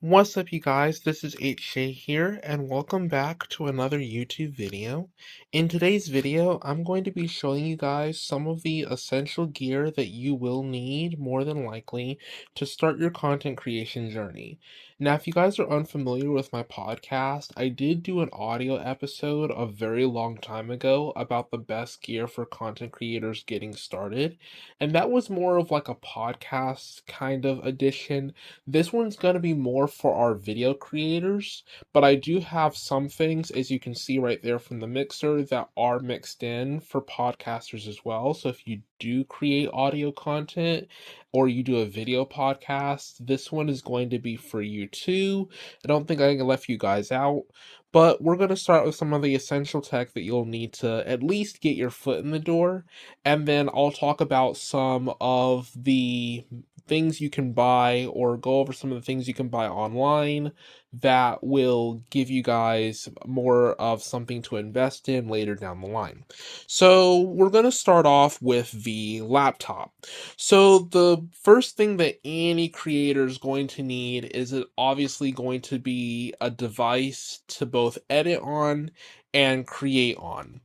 What's up, you guys? This is HJ here, and welcome back to another YouTube video. In today's video, I'm going to be showing you guys some of the essential gear that you will need, more than likely, to start your content creation journey. Now, if you guys are unfamiliar with my podcast, I did do an audio episode a very long time ago about the best gear for content creators getting started, and that was more of like a podcast kind of edition. This one's going to be more for our video creators, but I do have some things, as you can see right there from the mixer, that are mixed in for podcasters as well. So if you do create audio content or you do a video podcast, this one is going to be for you too. I don't think I left you guys out. But we're going to start with some of the essential tech that you'll need to at least get your foot in the door. And then I'll talk about some of the things you can buy, or go over some of the things you can buy online that will give you guys more of something to invest in later down the line. So we're going to start off with the laptop. So the first thing that any creator is going to need is obviously going to be a device to both edit on and create on.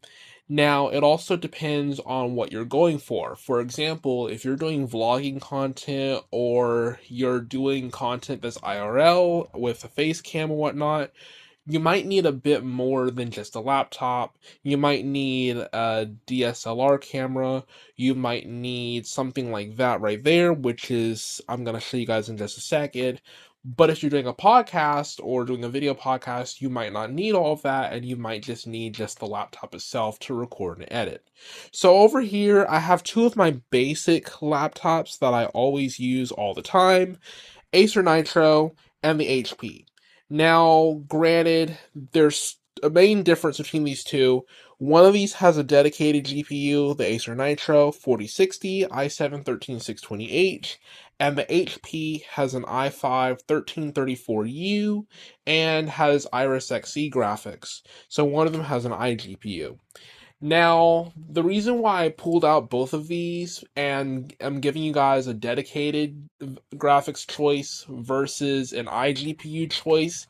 Now, it also depends on what you're going for. For example, if you're doing vlogging content or you're doing content that's IRL with a face cam and whatnot, you might need a bit more than just a laptop. You might need a DSLR camera. You might need something like that right there, which is, I'm going to show you guys in just a second. But if you're doing a podcast or doing a video podcast, you might not need all of that, and you might just need just the laptop itself to record and edit. So over here, I have two of my basic laptops that I always use all the time, Acer Nitro and the HP. Now, granted, there's a main difference between these two. One of these has a dedicated GPU, the Acer Nitro 4060 i7-13620H, and the HP has an i5 1334U and has Iris Xe graphics. So one of them has an iGPU. Now, the reason why I pulled out both of these and I'm giving you guys a dedicated graphics choice versus an iGPU choice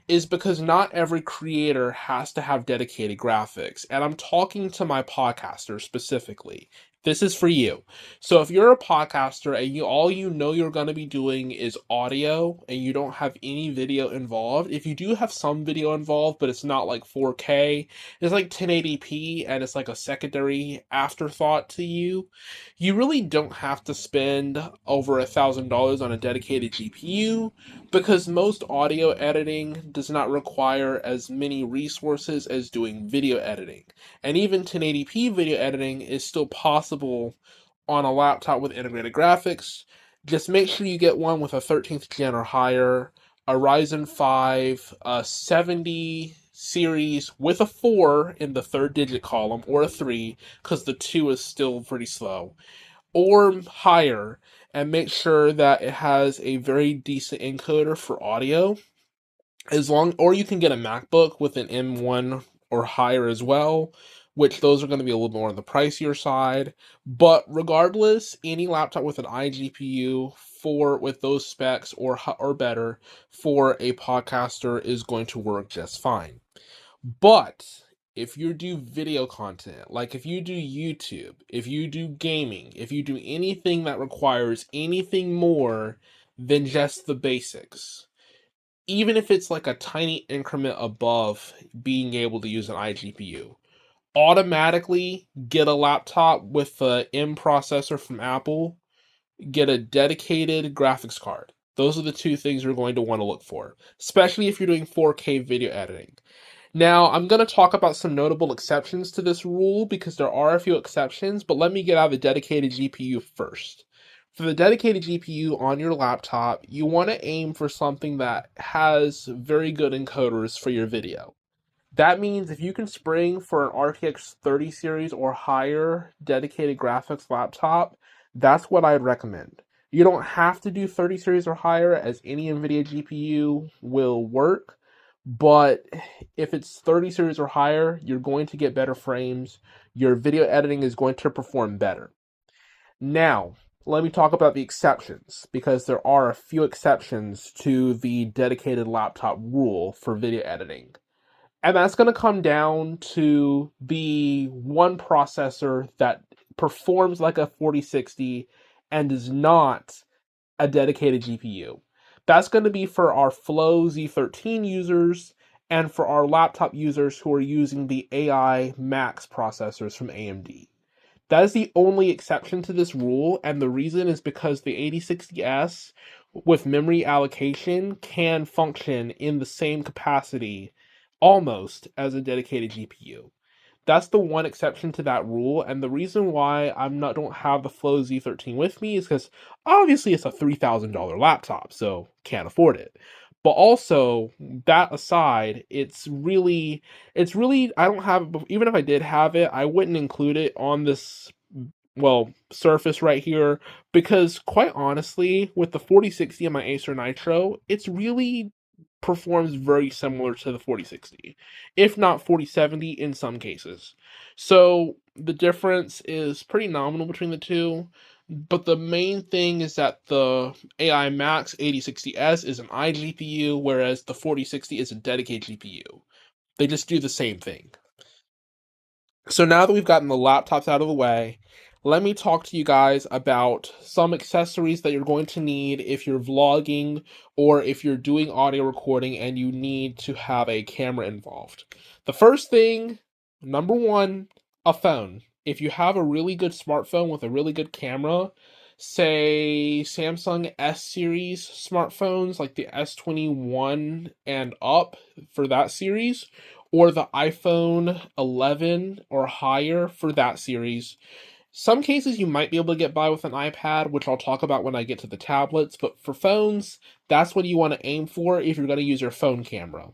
is because not every creator has to have dedicated graphics. And I'm talking to my podcasters specifically. This is for you. So if you're a podcaster and all you know you're going to be doing is audio and you don't have any video involved, if you do have some video involved, but it's not like 4K, it's like 1080p and it's like a secondary afterthought to you, you really don't have to spend over $1,000 on a dedicated GPU, because most audio editing does not require as many resources as doing video editing. And even 1080p video editing is still possible on a laptop with integrated graphics. Just make sure you get one with a 13th gen or higher, a Ryzen 5, a 70 series with a 4 in the third digit column, or a 3, because the 2 is still pretty slow, or higher, and make sure that it has a very decent encoder for audio. Or you can get a MacBook with an M1 or higher as well, which those are going to be a little more on the pricier side. But regardless, any laptop with an iGPU with those specs or better for a podcaster is going to work just fine. But if you do video content, like if you do YouTube, if you do gaming, if you do anything that requires anything more than just the basics, even if it's like a tiny increment above being able to use an iGPU, automatically get a laptop with the M processor from Apple, get a dedicated graphics card. Those are the two things you're going to want to look for, especially if you're doing 4K video editing. Now, I'm going to talk about some notable exceptions to this rule because there are a few exceptions, but let me get out the dedicated GPU first. For the dedicated GPU on your laptop, you want to aim for something that has very good encoders for your video. That means if you can spring for an RTX 30 series or higher dedicated graphics laptop, that's what I'd recommend. You don't have to do 30 series or higher, as any NVIDIA GPU will work, but if it's 30 series or higher, you're going to get better frames. Your video editing is going to perform better. Now, let me talk about the exceptions, because there are a few exceptions to the dedicated laptop rule for video editing. And that's going to come down to the one processor that performs like a 4060 and is not a dedicated GPU. That's going to be for our Flow Z13 users and for our laptop users who are using the AI Max processors from AMD. That is the only exception to this rule, and the reason is because the 8060S with memory allocation can function in the same capacity almost as a dedicated GPU. That's the one exception to that rule, and the reason why don't have the Flow Z13 with me is because obviously it's a $3,000 laptop, so can't afford it. But also, that aside, it's really I don't have, even if I did have it, I wouldn't include it on this, well, surface right here, because quite honestly, with the 4060 and my Acer Nitro, it's really performs very similar to the 4060, if not 4070 in some cases. So the difference is pretty nominal between the two, but the main thing is that the AI Max 8060S is an iGPU, whereas the 4060 is a dedicated GPU. They just do the same thing. So now that we've gotten the laptops out of the way, let me talk to you guys about some accessories that you're going to need if you're vlogging or if you're doing audio recording and you need to have a camera involved. The first thing, number one, a phone. If you have a really good smartphone with a really good camera, say Samsung S series smartphones like the S21 and up for that series, or the iPhone 11 or higher for that series. Some cases you might be able to get by with an iPad, which I'll talk about when I get to the tablets, but for phones, that's what you want to aim for if you're going to use your phone camera.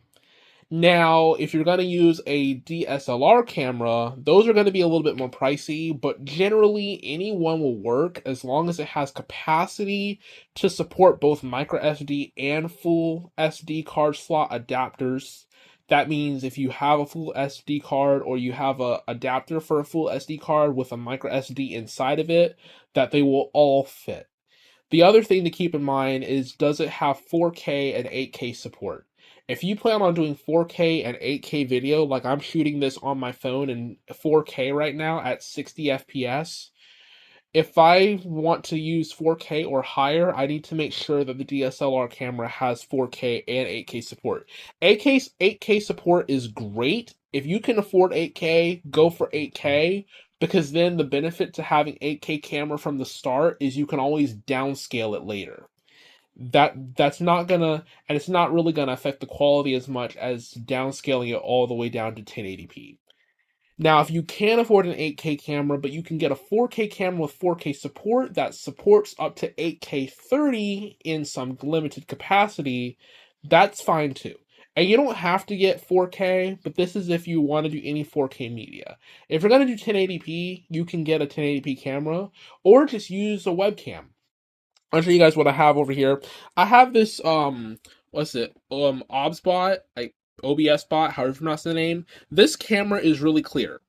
Now, if you're going to use a DSLR camera, those are going to be a little bit more pricey, but generally any one will work as long as it has capacity to support both micro SD and full SD card slot adapters. That means if you have a full SD card or you have an adapter for a full SD card with a micro SD inside of it, that they will all fit. The other thing to keep in mind is, does it have 4K and 8K support? If you plan on doing 4K and 8K video, like I'm shooting this on my phone in 4K right now at 60 FPS, if I want to use 4K or higher, I need to make sure that the DSLR camera has 4K and 8K support. 8K support is great. If you can afford 8K, go for 8K, because then the benefit to having 8K camera from the start is you can always downscale it later. That's not gonna, and it's not really gonna affect the quality as much as downscaling it all the way down to 1080p. Now, if you can't afford an 8K camera, but you can get a 4K camera with 4K support that supports up to 8K 30 in some limited capacity, that's fine too. And you don't have to get 4K, but this is if you want to do any 4K media. If you're going to do 1080p, you can get a 1080p camera or just use a webcam. I'll show you guys what I have over here. I have this what's it? OBSBot, like OBS bot, however you pronounce the name. This camera is really clear.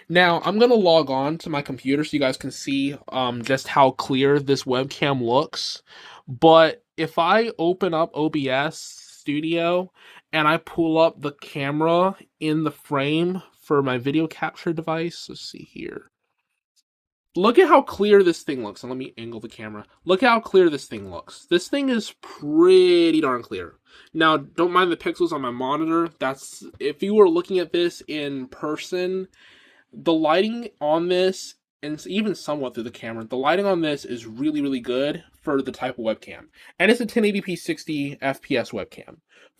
Now, I'm gonna log on to my computer so you guys can see just how clear this webcam looks. But if I open up OBS Studio and I pull up the camera in the frame for my video capture device, let's see here. Look at how clear this thing looks. And let me angle the camera. Look at how clear this thing looks. This thing is pretty darn clear. Now, don't mind the pixels on my monitor. That's, if you were looking at this in person, the lighting on this, and even somewhat through the camera, the lighting on this is really, really good for the type of webcam. And it's a 1080p 60 FPS webcam.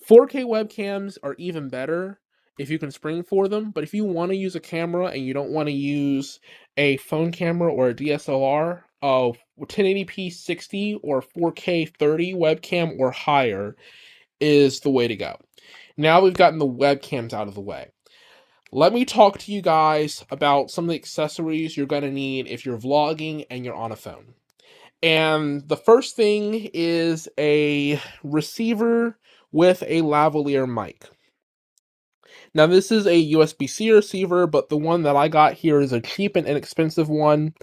4K webcams are even better if you can spring for them, but if you want to use a camera and you don't want to use a phone camera or a DSLR, 1080p 60 or 4K 30 webcam or higher is the way to go. Now we've gotten the webcams out of the way. Let me talk to you guys about some of the accessories you're going to need if you're vlogging and you're on a phone. And the first thing is a receiver with a lavalier mic. Now, this is a USB-C receiver, but the one that I got here is a cheap and inexpensive one.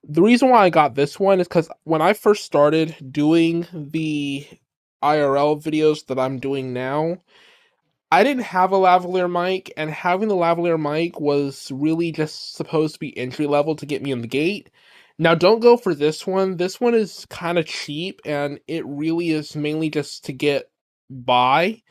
The reason why I got this one is because when I first started doing the IRL videos that I'm doing now, I didn't have a lavalier mic, and having the lavalier mic was really just supposed to be entry level to get me in the gate. Now, don't go for this one. This one is kind of cheap, and it really is mainly just to get by.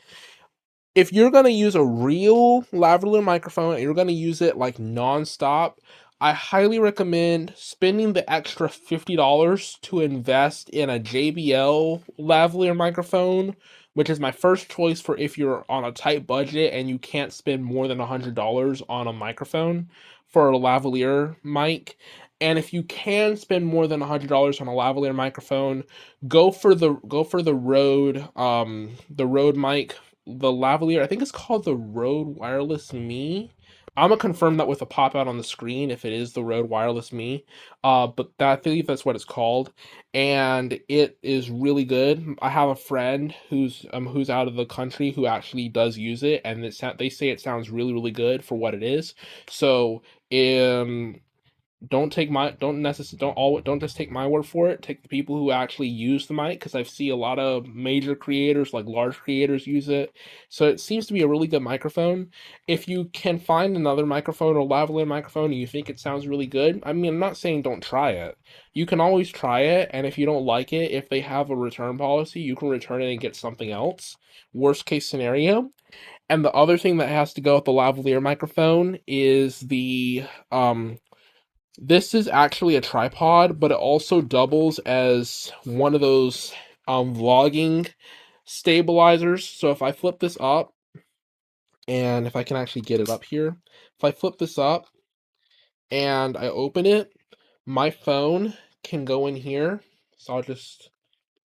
If you're gonna use a real lavalier microphone and you're gonna use it like nonstop, I highly recommend spending the extra $50 to invest in a JBL lavalier microphone, which is my first choice for if you're on a tight budget and you can't spend more than $100 on a microphone for a lavalier mic. And if you can spend more than $100 on a lavalier microphone, go for the Rode mic, the lavalier. I think it's called the Rode Wireless Me. I'm gonna confirm that with a pop out on the screen if it is the Rode Wireless Me. But I believe that's what it's called, and it is really good. I have a friend who's out of the country who actually does use it, and they say it sounds really really good for what it is. So um don't just take my word for it. Take the people who actually use the mic, because I see a lot of major creators, like large creators, use it. So it seems to be a really good microphone. If you can find another microphone or lavalier microphone and you think it sounds really good, I mean, I'm not saying don't try it. You can always try it, and if you don't like it, if they have a return policy, you can return it and get something else. Worst case scenario. And the other thing that has to go with the lavalier microphone is the this is actually a tripod, but it also doubles as one of those vlogging stabilizers. So if I flip this up, and if I can actually get it up here, if I flip this up and I open it, my phone can go in here. So I'll just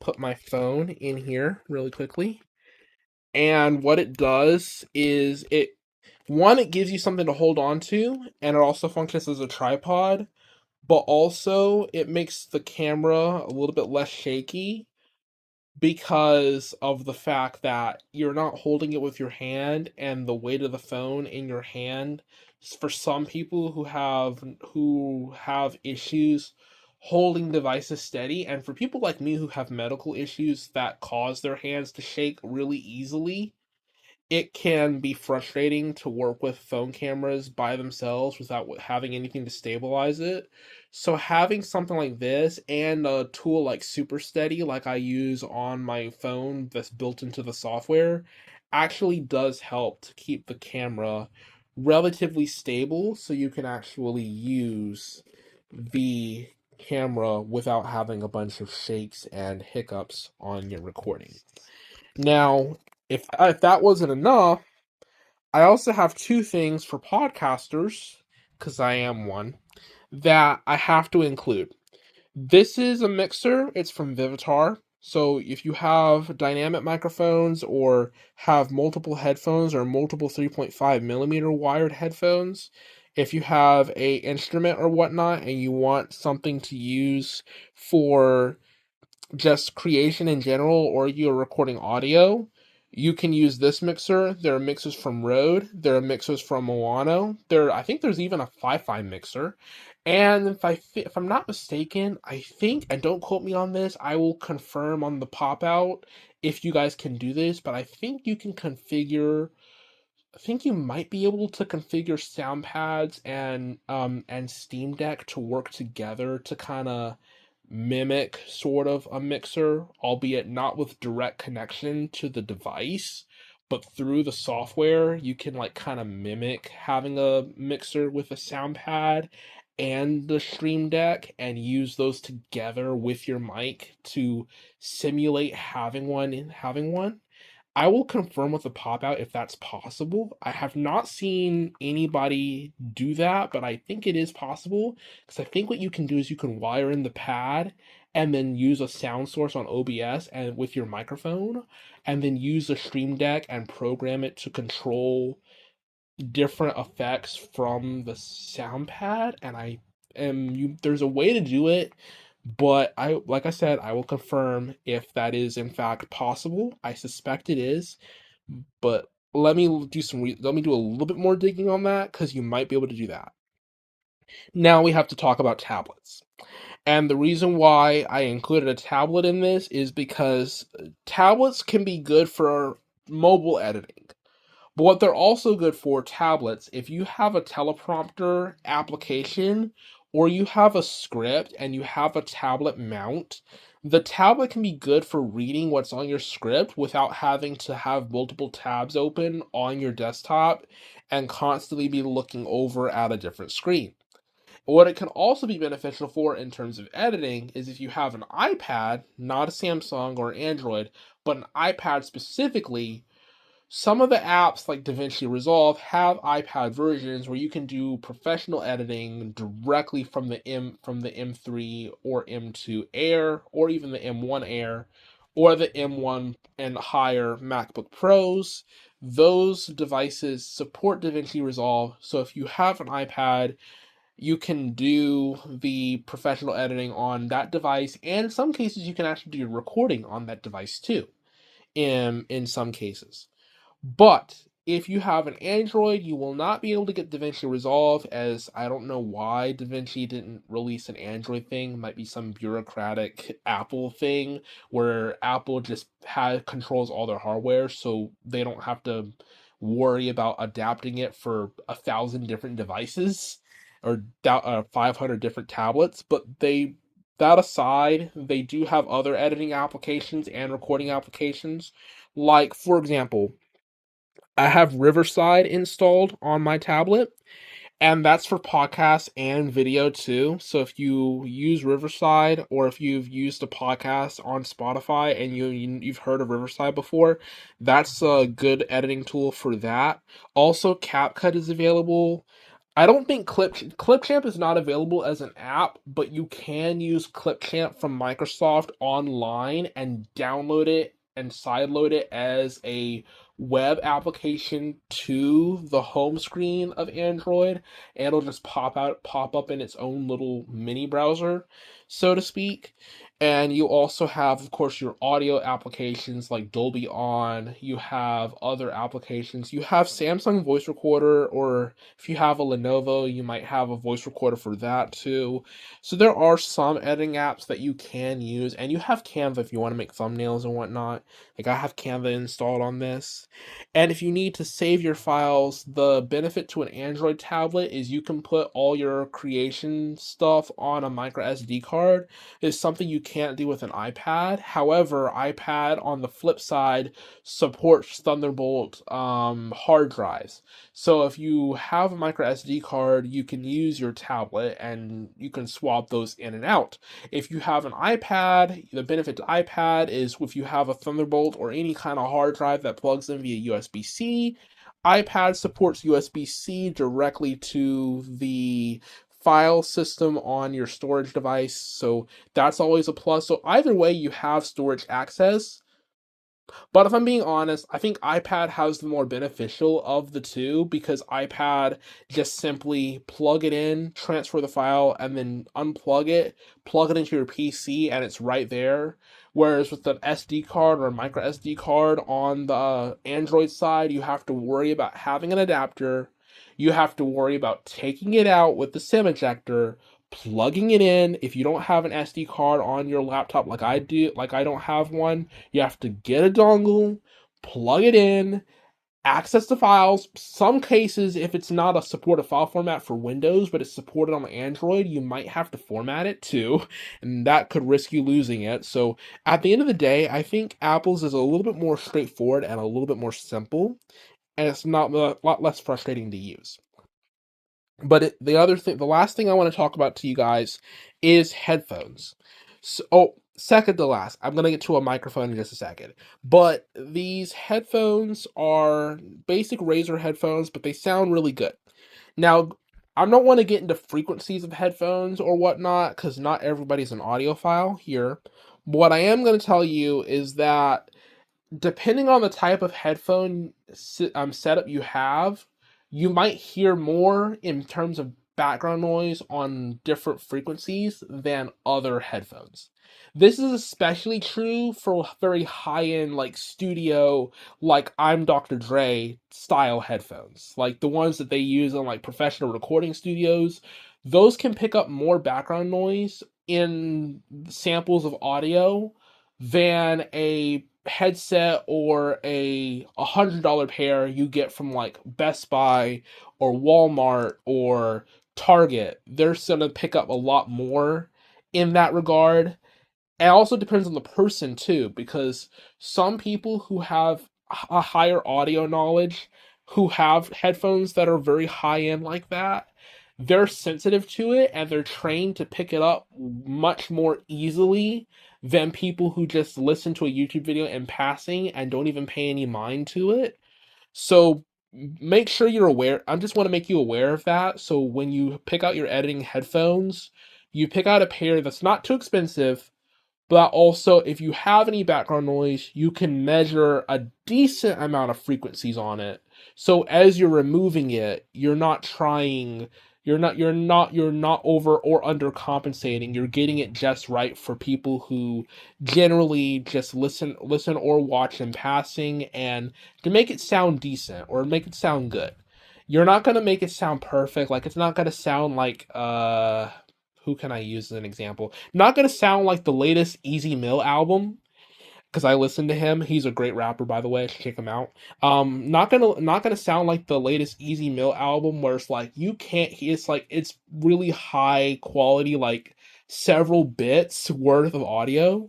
put my phone in here really quickly. And what it does is it gives you something to hold on to, and it also functions as a tripod, but also it makes the camera a little bit less shaky because of the fact that you're not holding it with your hand, and the weight of the phone in your hand, for some people who have issues holding devices steady, and for people like me who have medical issues that cause their hands to shake really easily, it can be frustrating to work with phone cameras by themselves without having anything to stabilize it. So having something like this and a tool like Super Steady, like I use on my phone that's built into the software, actually does help to keep the camera relatively stable so you can actually use the camera without having a bunch of shakes and hiccups on your recording. Now, if that wasn't enough, I also have two things for podcasters, because I am one, that I have to include. This is a mixer, it's from Vivitar. So if you have dynamic microphones or have multiple headphones or multiple 3.5 millimeter wired headphones, if you have a instrument or whatnot and you want something to use for just creation in general, or you're recording audio, you can use this mixer. There are mixers from Rode. There are mixers from Moano. I think there's even a Fi-Fi mixer. And if I'm not mistaken, I think, and don't quote me on this, I will confirm on the pop out if you guys can do this, but I think you can configure. I think you might be able to configure sound pads and Steam Deck to work together to kind of mimic sort of a mixer, albeit not with direct connection to the device, but through the software you can like kind of mimic having a mixer with a sound pad and the Stream Deck and use those together with your mic to simulate having one. I will confirm with the pop out if that's possible. I have not seen anybody do that, but I think it is possible, because I think what you can do is you can wire in the pad and then use a sound source on OBS and with your microphone, and then use the Stream Deck and program it to control different effects from the sound pad. And I am you there's a way to do it, but like I said, I will confirm if that is in fact possible. I suspect it is, but let me do a little bit more digging on that, because you might be able to do that. Now we have to talk about tablets. And the reason why I included a tablet in this is because tablets can be good for mobile editing. But what they're also good for, tablets, if you have a teleprompter application or you have a script and you have a tablet mount, the tablet can be good for reading what's on your script without having to have multiple tabs open on your desktop and constantly be looking over at a different screen. What it can also be beneficial for in terms of editing is if you have an iPad, not a Samsung or Android, but an iPad specifically. Some of the apps like DaVinci Resolve have iPad versions where you can do professional editing directly from the M3 or M2 Air or even the M1 Air or the M1 and higher MacBook Pros. Those devices support DaVinci Resolve, so if you have an iPad, you can do the professional editing on that device, and in some cases you can actually do your recording on that device too, in some cases. But if you have an Android, you will not be able to get DaVinci Resolve, as I don't know why DaVinci didn't release an Android thing. It might be some bureaucratic Apple thing where Apple just controls all their hardware, so they don't have to worry about adapting it for 1,000 different devices or 500 different tablets. But that aside, they do have other editing applications and recording applications. Like, for example, I have Riverside installed on my tablet, and that's for podcasts and video too. So if you use Riverside, or if you've used a podcast on Spotify and you've heard of Riverside before, that's a good editing tool for that. Also, CapCut is available. I don't think Clipchamp is not available as an app, but you can use Clipchamp from Microsoft online and download it and sideload it as a web application to the home screen of Android, and it'll just pop up in its own little mini browser, so to speak. And you also have, of course, your audio applications like Dolby On. You have other applications. You have Samsung Voice Recorder, or if you have a Lenovo, you might have a voice recorder for that too. So there are some editing apps that you can use, and you have Canva if you want to make thumbnails and whatnot. Like, I have Canva installed on this. And if you need to save your files, the benefit to an Android tablet is you can put all your creation stuff on a micro SD card. It's something you can't do with an iPad. However, iPad, on the flip side, supports Thunderbolt hard drives. So if you have a micro SD card, you can use your tablet and you can swap those in and out. If you have an iPad, the benefit to iPad is if you have a Thunderbolt or any kind of hard drive that plugs in via USB-C, iPad supports USB-C directly to the file system on your storage device, so that's always a plus. So either way, you have storage access. But if I'm being honest, I think iPad has the more beneficial of the two, because iPad just simply plug it in, transfer the file, and then unplug it, plug it into your PC, and it's right there. Whereas with an SD card or a micro SD card on the Android side, you have to worry about having an adapter. You have to worry about taking it out with the SIM ejector, plugging it in. If you don't have an SD card on your laptop like I do, like I don't have one, you have to get a dongle, plug it in, access the files. Some cases, if it's not a supported file format for Windows, but it's supported on Android, you might have to format it too, and that could risk you losing it. So at the end of the day, I think Apple's is a little bit more straightforward and a little bit more simple, and it's not a lot less frustrating to use. But the last thing I want to talk about to you guys is headphones. So, second to last, I'm gonna get to a microphone in just a second. But these headphones are basic Razer headphones, but they sound really good. Now, I don't want to get into frequencies of headphones or whatnot, because not everybody's an audiophile here. But what I am going to tell you is that depending on the type of headphone setup you have, you might hear more in terms of background noise on different frequencies than other headphones. This is especially true for very high-end, like studio, like I'm Dr. Dre style headphones, like the ones that they use in like professional recording studios. those can pick up more background noise in samples of audio than a headset or a $100 pair you get from like Best Buy or Walmart or Target. They're gonna pick up a lot more in that regard. It also depends on the person too, because some people who have a higher audio knowledge, who have headphones that are very high end like that, they're sensitive to it and they're trained to pick it up much more easily than people who just listen to a YouTube video in passing and don't even pay any mind to it. So make sure you're aware. I just want to make you aware of that. So when you pick out your editing headphones, you pick out a pair that's not too expensive, but also if you have any background noise, you can measure a decent amount of frequencies on it. So as you're removing it, you're not over or under compensating. You're getting it just right for people who generally just listen or watch in passing, and to make it sound decent or make it sound good. You're not going to make it sound perfect. Like, it's not going to sound like who can I use as an example? Not gonna sound like the latest Easy Mill album, because I listened to him. He's a great rapper, by the way. Check him out. Not gonna sound like the latest Easy Mill album, where it's like you can't. It's like it's really high quality, like several bits worth of audio.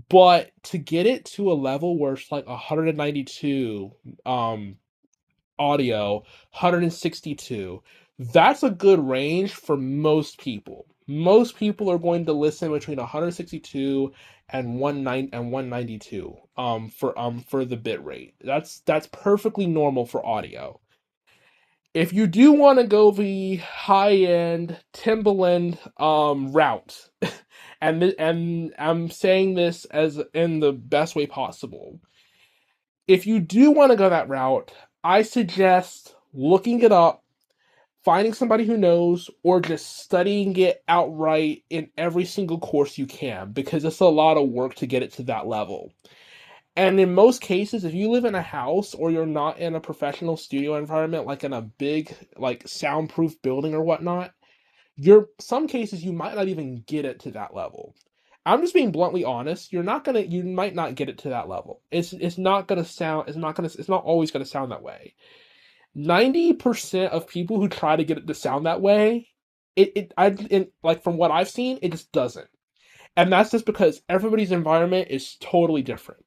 But to get it to a level where it's like 192, audio, 162. That's a good range for most people. Most people are going to listen between 162 and 192 for the bit rate. That's perfectly normal for audio. If you do want to go the high end Timbaland route, and I'm saying this as in the best way possible, if you do want to go that route, I suggest looking it up, finding somebody who knows, or just studying it outright in every single course you can, because it's a lot of work to get it to that level. And in most cases, if you live in a house or you're not in a professional studio environment, like in a big, like soundproof building or whatnot, some cases you might not even get it to that level. I'm just being bluntly honest. You might not get it to that level. It's not always gonna sound that way. 90% of people who try to get it to sound that way, like from what I've seen, it just doesn't. And that's just because everybody's environment is totally different.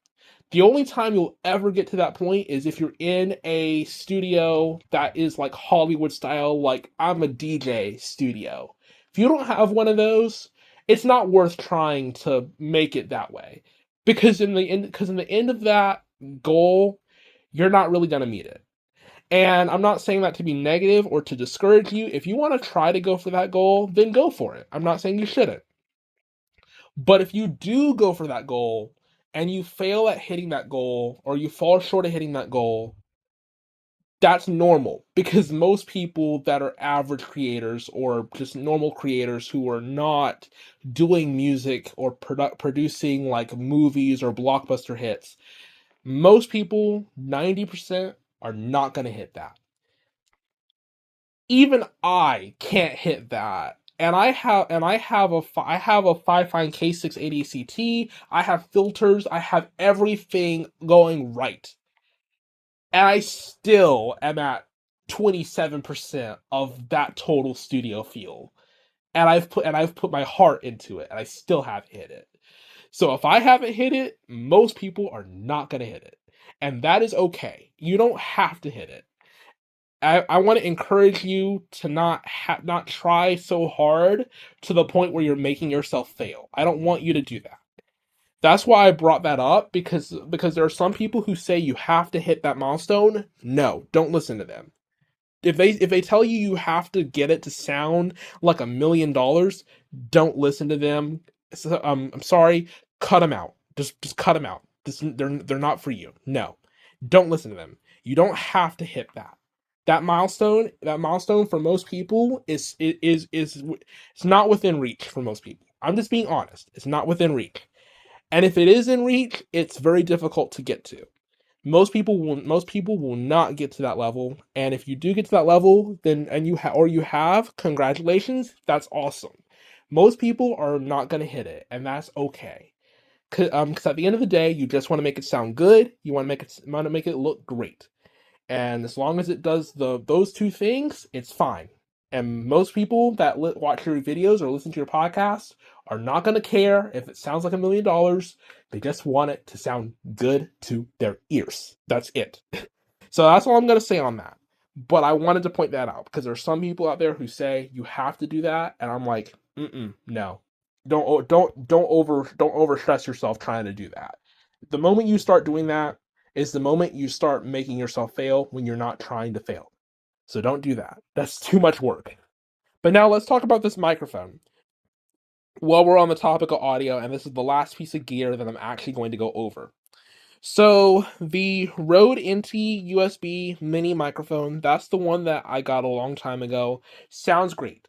The only time you'll ever get to that point is if you're in a studio that is like Hollywood style, like I'm a DJ studio. If you don't have one of those, it's not worth trying to make it that way. Because in the end of that goal, you're not really gonna meet it. And I'm not saying that to be negative or to discourage you. If you want to try to go for that goal, then go for it. I'm not saying you shouldn't. But if you do go for that goal and you fail at hitting that goal, or you fall short of hitting that goal, that's normal, because most people that are average creators or just normal creators who are not doing music or producing like movies or blockbuster hits, most people, 90%, are not going to hit that. Even I can't hit that. And I have a Fifine K680 CT. I have filters. I have everything going right, and I still am at 27% of that total studio feel. And I've put my heart into it, and I still haven't hit it. So if I haven't hit it, most people are not gonna hit it, and that is okay. You don't have to hit it. I want to encourage you to not try so hard to the point where you're making yourself fail. I don't want you to do that. That's why I brought that up, because there are some people who say you have to hit that milestone. No, don't listen to them. If they tell you you have to get it to sound like $1 million, don't listen to them. So, I'm sorry, cut them out. Just cut them out. They're not for you. No, don't listen to them. You don't have to hit that. That milestone for most people is it's not within reach for most people. I'm just being honest. It's not within reach. And if it is in reach, it's very difficult to get to. Most people will not get to that level, and if you do get to that level, then you have, congratulations, that's awesome. Most people are not going to hit it, and that's okay. Because at the end of the day, you just want to make it sound good. You want to make it look great. And as long as it does those two things, it's fine. And most people that watch your videos or listen to your podcast are not going to care if it sounds like $1 million. They just want it to sound good to their ears. That's it. So that's all I'm going to say on that. But I wanted to point that out because there's some people out there who say you have to do that, and I'm like, no, don't overstress yourself trying to do that. The moment you start doing that is the moment you start making yourself fail when you're not trying to fail. So don't do that. That's too much work. But now let's talk about this microphone. While we're on the topic of audio, and this is the last piece of gear that I'm actually going to go over. So the Rode NT USB mini microphone, that's the one that I got a long time ago. Sounds great.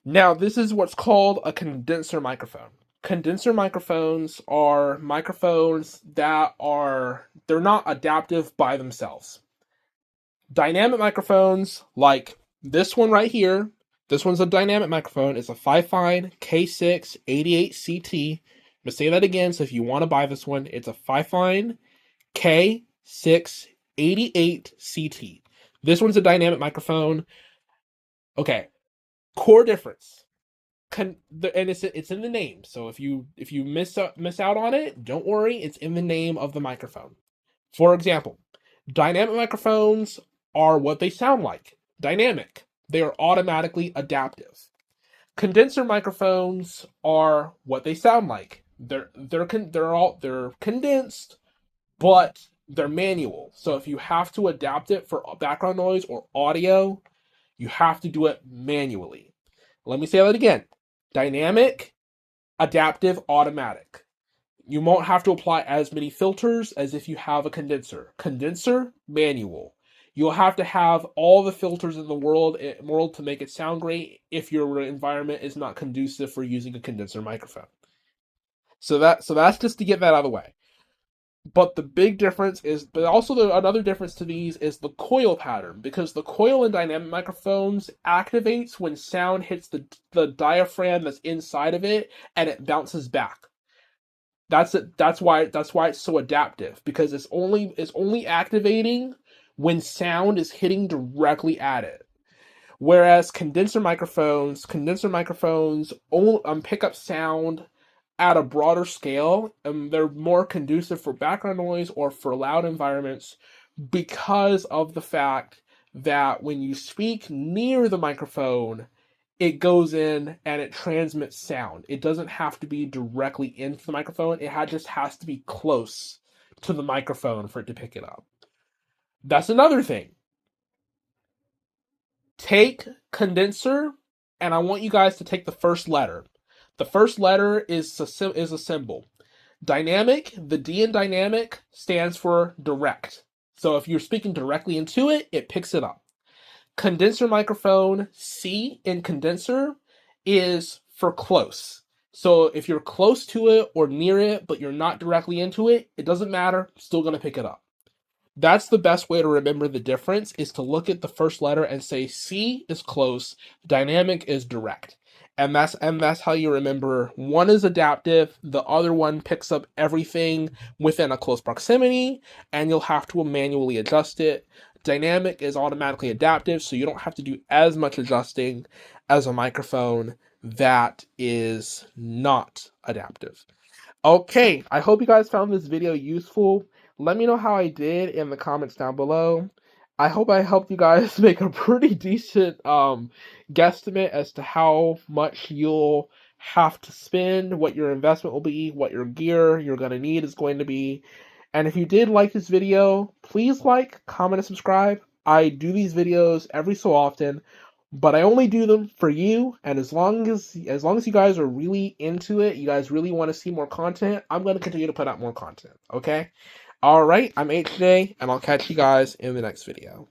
Now, this is what's called a condenser microphone. Condenser microphones are microphones that they're not adaptive by themselves. Dynamic microphones, like this one right here, this one's a dynamic microphone. It's a Fifine K6 88CT. I'm going to say that again, so if you want to buy this one, it's a Fifine K6 88CT. This one's a dynamic microphone. Okay, core difference. And it's in the name. So if you miss out on it, don't worry. It's in the name of the microphone. For example, dynamic microphones are what they sound like. Dynamic. They are automatically adaptive. Condenser microphones are what they sound like. They're condensed, but they're manual. So if you have to adapt it for background noise or audio, you have to do it manually. Let me say that again. Dynamic, adaptive, automatic. You won't have to apply as many filters as if you have a condenser. Condenser, manual. You'll have to have all the filters in the world to make it sound great if your environment is not conducive for using a condenser microphone. So that's just to get that out of the way. But the big difference is, but also another difference to these is the coil pattern, because the coil in dynamic microphones activates when sound hits the diaphragm that's inside of it, and it bounces back. That's why it's so adaptive, because it's only activating when sound is hitting directly at it. Whereas condenser microphones pick up sound at a broader scale, and they're more conducive for background noise or for loud environments because of the fact that when you speak near the microphone, it goes in and it transmits sound. It doesn't have to be directly into the microphone. It just has to be close to the microphone for it to pick it up. That's another thing. Take condenser, and I want you guys to take the first letter. The first letter is a symbol. Dynamic, the D in dynamic stands for direct. So if you're speaking directly into it, it picks it up. Condenser microphone, C in condenser, is for close. So if you're close to it or near it, but you're not directly into it, it doesn't matter, still going to pick it up. That's the best way to remember the difference, is to look at the first letter and say C is close, dynamic is direct. And that's how you remember one is adaptive, the other one picks up everything within a close proximity, and you'll have to manually adjust it. Dynamic is automatically adaptive, so you don't have to do as much adjusting as a microphone that is not adaptive. Okay, I hope you guys found this video useful. Let me know how I did in the comments down below. I hope I helped you guys make a pretty decent guesstimate as to how much you'll have to spend, what your investment will be, what your gear you're going to need is going to be. And if you did like this video, please like, comment, and subscribe. I do these videos every so often, but I only do them for you, and as long as you guys are really into it, you guys really want to see more content, I'm going to continue to put out more content, okay? Alright, I'm HJ, and I'll catch you guys in the next video.